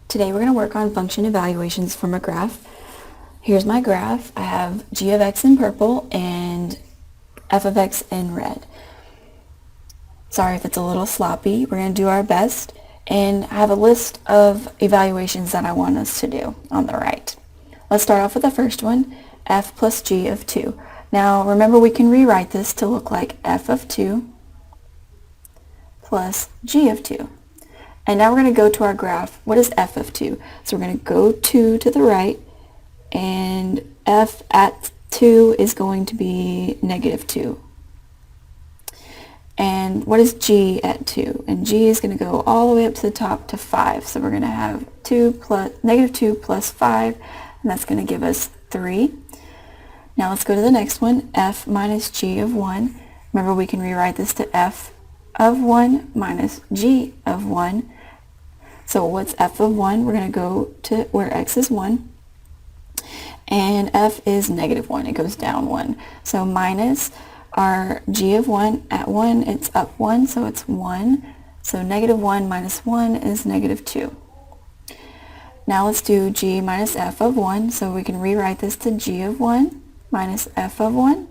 Today we're going to work on function evaluations from a graph. Here's my graph. I have g of x in purple and f of x in red. Sorry if it's a little sloppy. We're going to do our best, and I have a list of evaluations that I want us to do on the right. Let's start off with the first one, f plus g of 2. Now remember, we can rewrite this to look like f of 2 plus g of 2. And now we're going to go to our graph. What is f of 2? So we're going to go 2 to the right, and f at 2 is going to be negative 2. And what is g at 2? And g is going to go all the way up to the top to 5. So we're going to have negative 2 plus 5, and that's going to give us 3. Now let's go to the next one, f minus g of 1. Remember, we can rewrite this to f of 1 minus g of 1. So what's f of 1? We're going to go to where x is 1. And f is negative 1. It goes down 1. So minus our g of 1. At 1, it's up 1, so it's 1. So negative 1 minus 1 is negative 2. Now let's do g minus f of 1. So we can rewrite this to g of 1 minus f of 1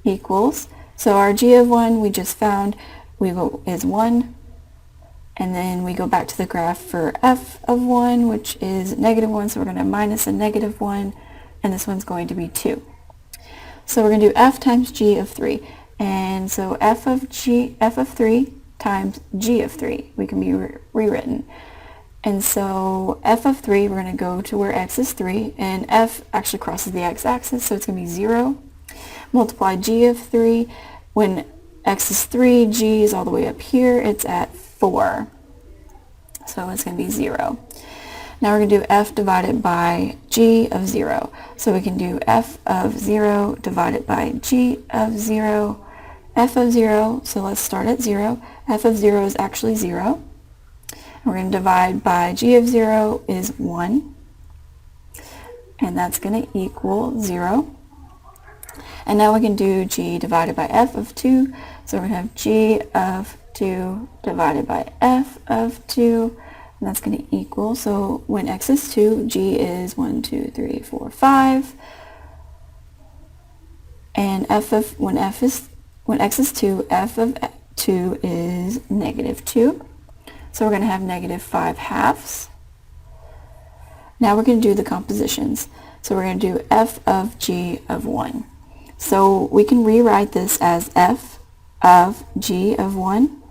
equals, so our g of 1 we just found is 1, and then we go back to the graph for f of 1, which is negative 1, so we're going to minus a negative 1, and this one's going to be 2. So we're going to do f times g of 3, and so f of 3 times g of 3, we can be rewritten. And so f of 3, we're going to go to where x is 3, and f actually crosses the x-axis, so it's going to be 0. Multiply g of 3. When x is 3, g is all the way up here, it's at 4. So it's going to be 0. Now we're going to do f divided by g of 0. So we can do f of 0 divided by g of 0. F of 0, so let's start at 0. F of 0 is actually 0. We're going to divide by g of 0 is 1. And that's going to equal 0. And now we can do g divided by f of 2. So we're going to have g of 2 divided by f of 2. And that's going to equal, so when x is 2, g is 1, 2, 3, 4, 5. And when x is 2, f of 2 is negative 2. So we're going to have negative 5 halves. Now we're going to do the compositions. So we're going to do f of g of 1. So we can rewrite this as f of g of 1.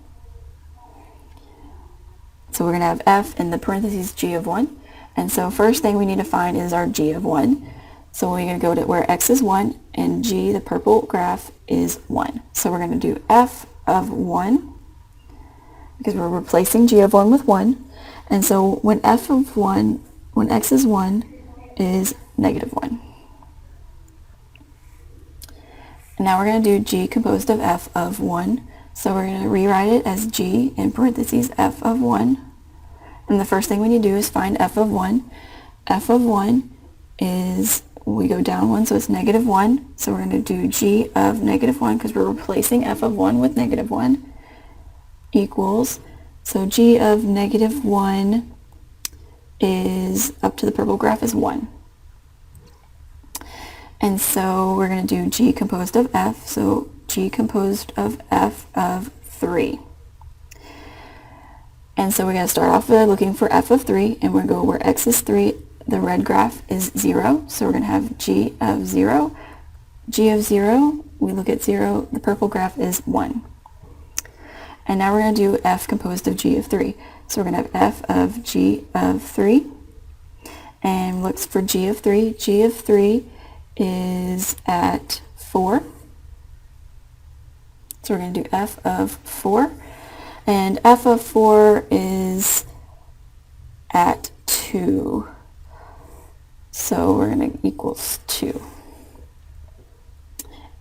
So we're going to have f in the parentheses g of 1. And so first thing we need to find is our g of 1. So we're going to go to where x is 1 and g, the purple graph, is 1. So we're going to do f of 1 because we're replacing g of 1 with 1. And so when x is 1 is negative 1. And now we're going to do g composed of f of 1. So we're going to rewrite it as g in parentheses f of 1. And the first thing we need to do is find f of 1. F of 1 is, we go down 1, so it's negative 1. So we're going to do g of negative 1 because we're replacing f of 1 with negative 1 equals, so g of negative 1 is, up to the purple graph, is 1. And so we're going to do g composed of f, so g composed of f of 3. And so we're going to start off with looking for f of 3, and we're going to go where x is 3, the red graph is 0, so we're going to have g of 0. G of 0, we look at 0, the purple graph is 1. And now we're going to do f composed of g of 3. So we're going to have f of g of 3. And looks for g of 3. G of 3 is at 4. So we're going to do f of 4. And f of 4 is at 2. So we're going to equals 2.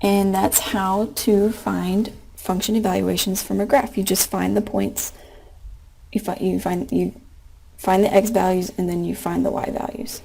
And that's how to find function evaluations from a graph. You just find the points, you find the x values, and then you find the y values.